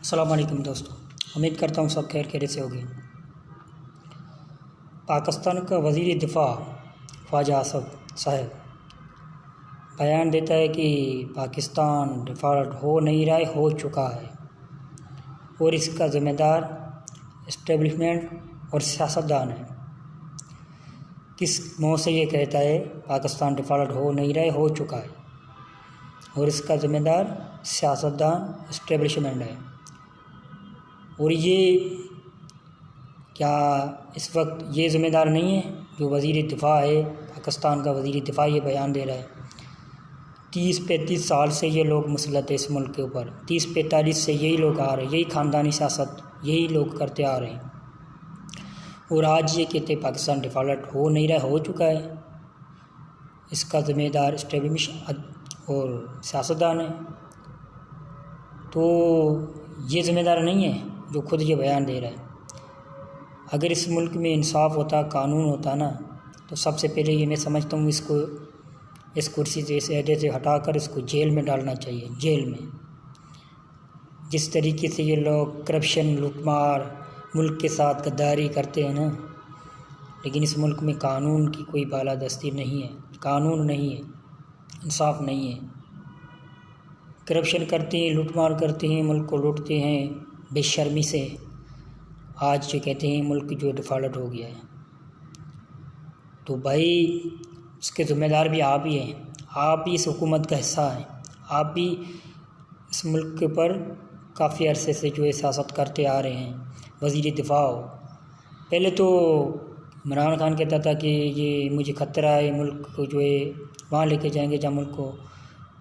अस्सलाम वालेकुम दोस्तों, उम्मीद करता हूँ सब खैर खैरियत से होगी। पाकिस्तान का वज़ीर दिफ़ा ख्वाजा आसिफ साहब बयान देता है कि पाकिस्तान डिफ़ॉल्ट हो नहीं रहा है, हो चुका है और इसका ज़िम्मेदार इस्टेब्लिशमेंट और सियासतदान है। किस मुँह से ये कहता है पाकिस्तान डिफ़ॉल्ट हो नहीं रहा है, हो चुका है और इसका ज़िम्मेदार सियासतदान इस्टेब्लिशमेंट है। और ये क्या इस वक्त ये ज़िम्मेदार नहीं है जो वज़ीर दिफ़ा है पाकिस्तान का वज़ीर दिफ़ा ये बयान दे रहा है। 30-35 साल से ये लोग मुसलत है इस मुल्क के ऊपर, 30-45 से यही लोग आ रहे हैं, यही ख़ानदानी सियासत यही लोग करते आ रहे हैं और आज ये कहते पाकिस्तान डिफ़ॉल्ट हो नहीं रहा, हो चुका है। इसका ज़िम्मेदार इस्टेब्लिशमेंट और सियासतदान है। तो ये ज़िम्मेदार नहीं है जो खुद ये बयान दे रहा है। अगर इस मुल्क में इंसाफ होता, कानून होता ना, तो सबसे पहले ये मैं समझता हूँ इसको इस कुर्सी से, इस अहदे से हटाकर इसको जेल में डालना चाहिए। जेल में जिस तरीके से ये लोग करप्शन, लूटमार, मुल्क के साथ गद्दारी करते हैं ना, लेकिन इस मुल्क में कानून की कोई बालादस्ती नहीं है, कानून नहीं है, इंसाफ नहीं है। करप्शन करते हैं, लूटमार करते हैं, मुल्क को लूटते हैं बेशर्मी से। आज जो कहते हैं मुल्क जो डिफ़ॉल्ट हो गया है, तो भाई इसके ज़िम्मेदार भी आप ही हैं। आप ही इस हुकूमत का हिस्सा हैं। आप भी इस मुल्क के ऊपर काफ़ी अरसे से जो है सियासत करते आ रहे हैं। वज़ीर दिफ़ा हो, पहले तो इमरान खान कहता था कि ये मुझे ख़तरा है, मुल्क को जो है वहाँ लेके जाएंगे जहाँ मुल्क को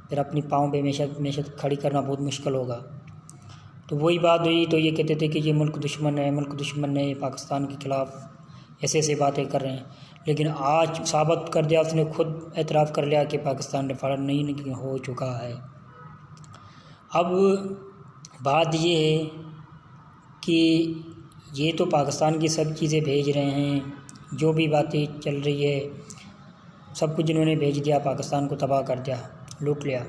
फिर अपनी पाँव पे हमेशा खड़ी करना बहुत मुश्किल होगा। तो वही बात हुई तो ये कहते थे कि ये मुल्क दुश्मन है, मुल्क दुश्मन है, पाकिस्तान के ख़िलाफ़ ऐसे बातें कर रहे हैं। लेकिन आज साबित कर दिया, उसने खुद एतराफ़ कर लिया कि पाकिस्तान डिफ़ॉल्ट नहीं हो चुका है। अब बात ये है कि ये तो पाकिस्तान की सब चीज़ें भेज रहे हैं, जो भी बातें चल रही है सब कुछ इन्होंने भेज दिया, पाकिस्तान को तबाह कर दिया, लूट लिया।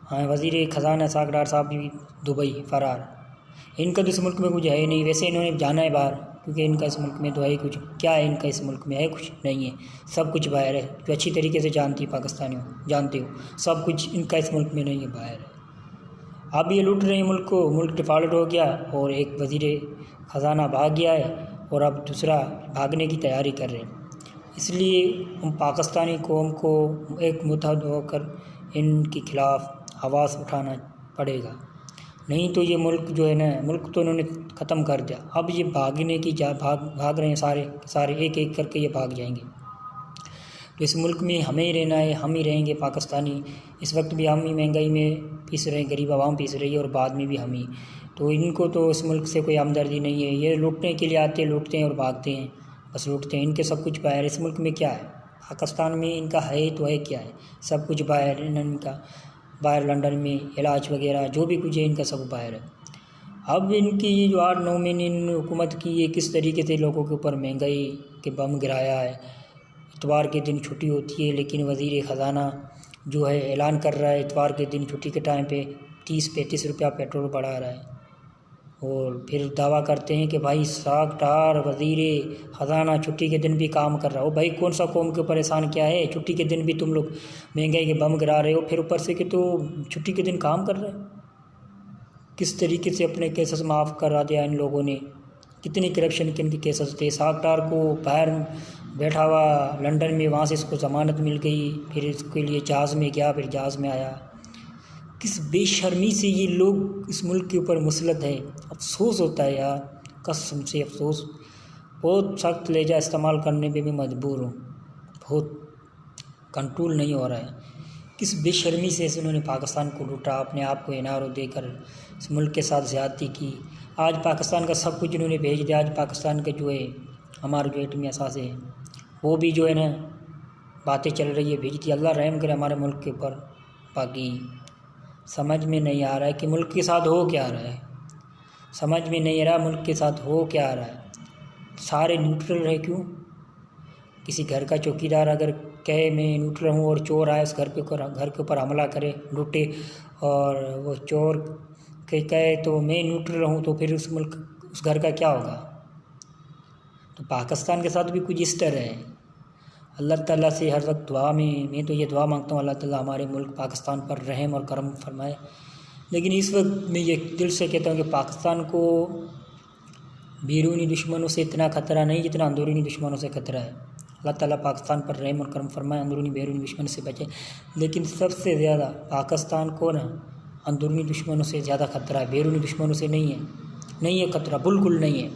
हाँ, वज़ीर ख़जाना इसाक डार साहब भी दुबई फ़रार। इनका तो इस मुल्क में कुछ है ही नहीं। वैसे इन्होंने जाना है बाहर, क्योंकि इनका इस मुल्क में तो है ही कुछ। क्या है इनका इस मुल्क में? है कुछ नहीं है, सब कुछ बाहर है। जो अच्छी तरीके से जानती पाकिस्तानियों जानते हो, सब कुछ इनका इस मुल्क में नहीं है, बाहर है। अब ये लूट रहे हैं मुल्क को, मुल्क डिफ़ॉल्ट हो गया और एक वज़ीर ख़जाना भाग गया है और अब दूसरा भागने की तैयारी कर रहे हैं। इसलिए हम पाकिस्तानी कौम को एक मुत्तहद होकर इनके ख़िलाफ़ आवाज़ उठाना पड़ेगा। नहीं तो ये मुल्क जो है ना, मुल्क तो इन्होंने ख़त्म कर दिया। अब ये भागने की भाग रहे हैं, सारे एक एक करके ये भाग जाएंगे। तो इस मुल्क में हमें ही रहना है, हम ही रहेंगे पाकिस्तानी। इस वक्त भी हम ही महंगाई में पीस रहे हैं, गरीब आवाम पीस रही है और बाद में भी हम ही। तो इनको तो इस मुल्क से कोई हमदर्दी नहीं है। ये लूटने के लिए आते, लूटते हैं और भागते हैं, बस लूटते हैं। इनके सब कुछ बाहर। इस मुल्क में क्या है? पाकिस्तान में इनका है तो है क्या है? सब कुछ बाहर। इनका बाहर लंदन में इलाज वगैरह जो भी कुछ है इनका सब बाहर है। अब इनकी ये जो 8-9 महीने इन हुकूमत की, ये किस तरीके से लोगों के ऊपर महंगाई के बम गिराया है। इतवार के दिन छुट्टी होती है, लेकिन वज़ीर ख़जाना जो है ऐलान कर रहा है इतवार के दिन छुट्टी के टाइम पे 30-35 रुपया पेट्रोल बढ़ा रहा है और फिर दावा करते हैं कि भाई इसाक डार वज़ीर ख़जाना छुट्टी के दिन भी काम कर रहा हो। भाई कौन सा कौम के ऊपर एहसान क्या है? छुट्टी के दिन भी तुम लोग महंगाई के बम गिरा रहे हो, फिर ऊपर से कि तो छुट्टी के दिन काम कर रहे हो। किस तरीके से अपने केसेस माफ़ करा दिया इन लोगों ने। कितनी करप्शन के इनके केसेस थे। इसाक डार को बाहर बैठा हुआ लंदन में, वहाँ से इसको ज़मानत मिल गई, फिर इसके लिए जहाज़ में गया, फिर जहाज़ में आया। किस बेशर्मी से ये लोग इस मुल्क के ऊपर मुसलत है। अफसोस होता है यार, कसम से अफसोस। बहुत सख्त लहजा इस्तेमाल करने पे मैं मजबूर हूँ, बहुत कंट्रोल नहीं हो रहा है। किस बेशर्मी से इन्होंने पाकिस्तान को लूटा, अपने आप को एनआरओ देकर इस मुल्क के साथ ज़्यादती की। आज पाकिस्तान का सब कुछ इन्होंने भेज दिया। आज पाकिस्तान के जो है हमारे जो एटमी असासे है वो भी जो है ना बातें चल रही है, भेज दी। अल्लाह रहम करे हमारे मुल्क के ऊपर। बाकी समझ में नहीं आ रहा है कि मुल्क के साथ हो क्या रहा है। समझ में नहीं आ रहा मुल्क के साथ हो क्या रहा है। सारे न्यूट्रल रहे क्यों? किसी घर का चौकीदार अगर कहे मैं न्यूट्रल हूँ और चोर आए उस घर के ऊपर हमला करे, लूटे, और वो चोर کہ کہے تو میں نیوٹرل رہوں تو پھر اس گھر کا کیا ہوگا؟ تو پاکستان کے ساتھ بھی کچھ اس طرح ہے۔ اللہ تعالیٰ سے ہر وقت دعا میں تو یہ دعا مانگتا ہوں اللہ تعالیٰ ہمارے ملک پاکستان پر رحم اور کرم فرمائے، لیکن اس وقت میں یہ دل سے کہتا ہوں کہ پاکستان کو بیرونی دشمنوں سے اتنا خطرہ نہیں جتنا اندرونی دشمنوں سے خطرہ ہے۔ اللہ تعالیٰ پاکستان پر رحم اور کرم فرمائے، اندرونی بیرونی دشمن سے بچے، لیکن سب سے زیادہ پاکستان کو اندرونی دشمنوں سے زیادہ خطرہ ہے، بیرونی دشمنوں سے نہیں ہے خطرہ، بالکل نہیں ہے،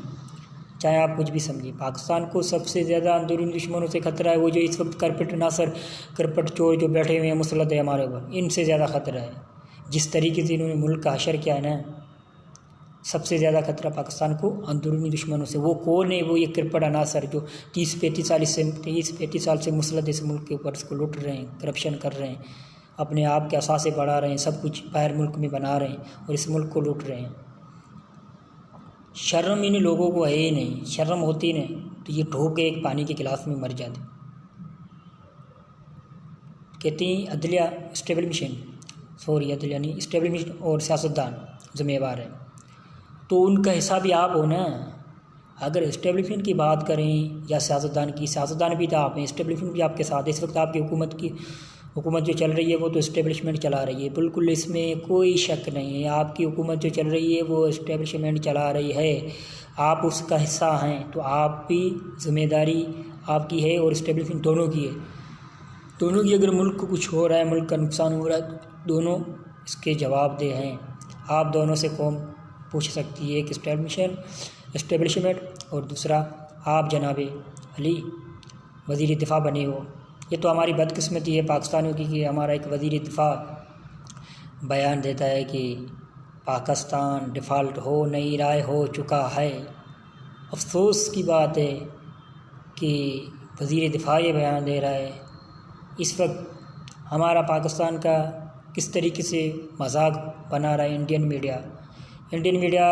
چاہے آپ کچھ بھی سمجھیں۔ پاکستان کو سب سے زیادہ اندرونی دشمنوں سے خطرہ ہے وہ جو اس وقت کرپٹ چور جو بیٹھے ہوئے ہیں مسلط ہے ہمارے اوپر، ان سے زیادہ خطرہ ہے۔ جس طریقے سے انہوں نے ملک کا حشر کیا ہے نا، سب سے زیادہ خطرہ پاکستان کو اندرونی دشمنوں سے۔ وہ کون ہے؟ وہ یہ کرپٹ عناصر جو 30-35 سال سے مسلط اس ملک کے اوپر اس کو لوٹ رہے ہیں، کرپشن کر رہے ہیں، اپنے آپ کے اثاثے بڑھا رہے ہیں، سب کچھ باہر ملک میں بنا رہے ہیں اور اس ملک کو لوٹ رہے ہیں۔ شرم ان لوگوں کو ہے ہی نہیں، شرم ہوتی نہیں تو یہ ڈھوک کے ایک پانی کے گلاس میں مر جاتے۔ کہتے ہیں عدلیہ اسٹیبلشمنٹ اور سیاستدان ذمہ دار ہے، تو ان کا حصہ بھی آپ ہو نا۔ اگر اسٹیبلشمنٹ کی بات کریں یا سیاستدان بھی تو آپ ہیں، اسٹیبلشمنٹ بھی آپ کے ساتھ ہے۔ اس وقت آپ کی حکومت جو چل رہی ہے وہ تو اسٹیبلشمنٹ چلا رہی ہے، بالکل اس میں کوئی شک نہیں ہے۔ آپ کی حکومت جو چل رہی ہے وہ اسٹیبلشمنٹ چلا رہی ہے، آپ اس کا حصہ ہیں، تو آپ بھی ذمہ داری آپ کی ہے اور اسٹیبلشمنٹ دونوں کی ہے۔ دونوں کی اگر ملک کو کچھ ہو رہا ہے، ملک کا نقصان ہو رہا ہے، دونوں اس کے جواب دہ ہیں۔ آپ دونوں سے قوم پوچھ سکتی ہے، ایک اسٹیبلشمنٹ اور دوسرا آپ جناب علی وزیر دفاع بنے ہو۔ یہ تو ہماری بدقسمتی ہے پاکستانیوں کی کہ ہمارا ایک وزیر دفاع بیان دیتا ہے کہ پاکستان ڈیفالٹ ہو نہیں رہا ہے، ہو چکا ہے۔ افسوس کی بات ہے کہ وزیر دفاع یہ بیان دے رہا ہے۔ اس وقت ہمارا پاکستان کا کس طریقے سے مذاق بنا رہا ہے انڈین میڈیا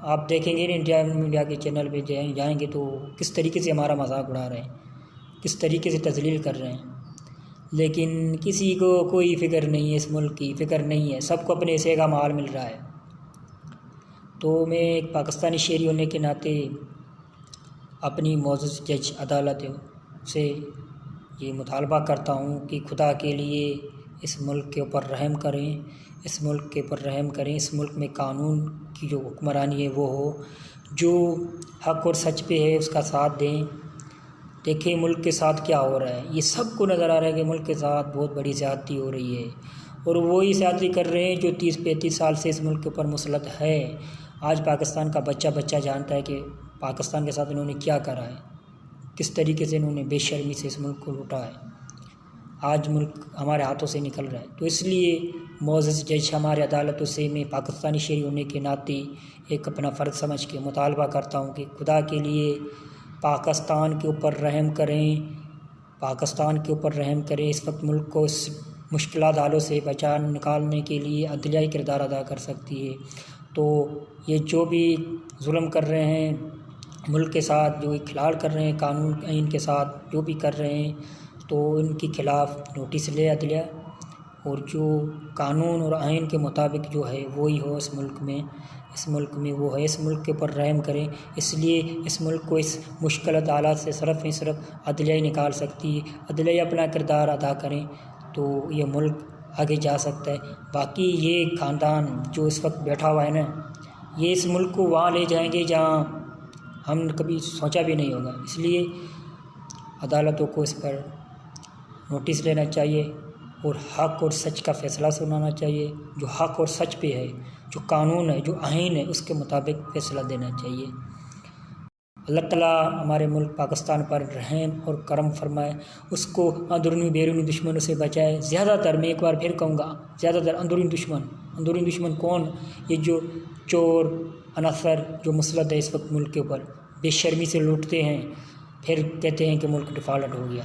آپ دیکھیں گے نا، انڈین میڈیا کے چینل پہ جائیں گے تو کس طریقے سے ہمارا مذاق اڑا رہے ہیں، کس طریقے سے تذلیل کر رہے ہیں، لیکن کسی کو کوئی فکر نہیں ہے، اس ملک کی فکر نہیں ہے، سب کو اپنے حصے کا مال مل رہا ہے۔ تو میں ایک پاکستانی شہری ہونے کے ناطے اپنی معزز جج عدالت سے یہ مطالبہ کرتا ہوں کہ خدا کے لیے اس ملک کے اوپر رحم کریں، اس ملک میں قانون کی جو حکمرانی ہے وہ ہو، جو حق اور سچ پہ ہے اس کا ساتھ دیں۔ دیکھیں ملک کے ساتھ کیا ہو رہا ہے، یہ سب کو نظر آ رہا ہے کہ ملک کے ساتھ بہت بڑی زیادتی ہو رہی ہے، اور وہی زیادتی کر رہے ہیں جو 30-35 سال سے اس ملک کے اوپر مسلط ہے۔ آج پاکستان کا بچہ جانتا ہے کہ پاکستان کے ساتھ انہوں نے کیا کرا ہے، کس طریقے سے انہوں نے بے شرمی سے اس ملک کو لوٹا ہے۔ آج ملک ہمارے ہاتھوں سے نکل رہا ہے، تو اس لیے معزز جج ہمارے عدالتوں سے میں پاکستانی شہری ہونے کے ناطے ایک اپنا فرض سمجھ کے مطالبہ کرتا ہوں کہ خدا کے لیے پاکستان کے اوپر رحم کریں، اس وقت ملک کو اس مشکلات حالوں سے نکالنے کے لیے عدلیہ کردار ادا کر سکتی ہے۔ تو یہ جو بھی ظلم کر رہے ہیں ملک کے ساتھ، جو کھلواڑ کر رہے ہیں قانون آئین کے ساتھ، جو بھی کر رہے ہیں، تو ان کے خلاف نوٹس لے عدلیہ، اور جو قانون اور آئین کے مطابق جو ہے وہی ہو اس ملک میں وہ ہے، اس ملک کے اوپر رحم کریں۔ اس لیے اس ملک کو اس مشکلات حالات سے صرف عدلیہ ہی نکال سکتی ہے۔ عدلیہ اپنا کردار ادا کریں تو یہ ملک آگے جا سکتا ہے۔ باقی یہ خاندان جو اس وقت بیٹھا ہوا ہے نا، یہ اس ملک کو وہاں لے جائیں گے جہاں ہم نے کبھی سوچا بھی نہیں ہوگا۔ اس لیے عدالتوں کو اس پر نوٹس لینا چاہیے اور حق اور سچ کا فیصلہ سنانا چاہیے، جو حق اور سچ پہ ہے، جو قانون ہے، جو آئین ہے، اس کے مطابق فیصلہ دینا چاہیے۔ اللہ تعالیٰ ہمارے ملک پاکستان پر رحم اور کرم فرمائے، اس کو اندرونی بیرونی دشمنوں سے بچائے۔ زیادہ تر میں ایک بار پھر کہوں گا، زیادہ تر اندرونی دشمن کون؟ یہ جو چور عناصر جو مسلط ہے اس وقت ملک کے اوپر، بے شرمی سے لوٹتے ہیں، پھر کہتے ہیں کہ ملک ڈیفالٹ ہو گیا۔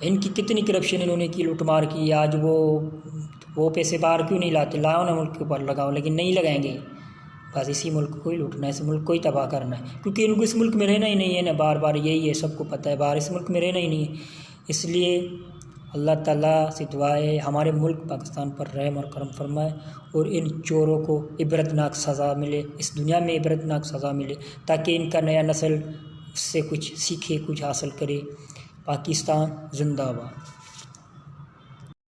ان کی کتنی کرپشن انہوں نے کی، لوٹ مار کی۔ آج وہ پیسے باہر کیوں نہیں لاتے؟ لاؤ نا ملک کے اوپر لگاؤ، لیکن نہیں لگائیں گے۔ بس اسی ملک کو ہی لوٹنا ہے، اس ملک کو ہی تباہ کرنا ہے، کیونکہ ان کو اس ملک میں رہنا ہی نہیں ہے نا۔ بار بار یہی ہے، سب کو پتہ ہے، باہر اس ملک میں رہنا ہی نہیں ہے۔ اس لیے اللہ تعالیٰ سے دعا ہے ہمارے ملک پاکستان پر رحم اور کرم فرمائے اور ان چوروں کو عبرتناک سزا ملے، اس دنیا میں عبرتناک سزا ملے، تاکہ ان کا نیا نسل اس سے کچھ سیکھے، کچھ حاصل کرے۔ پاکستان زندہ باد۔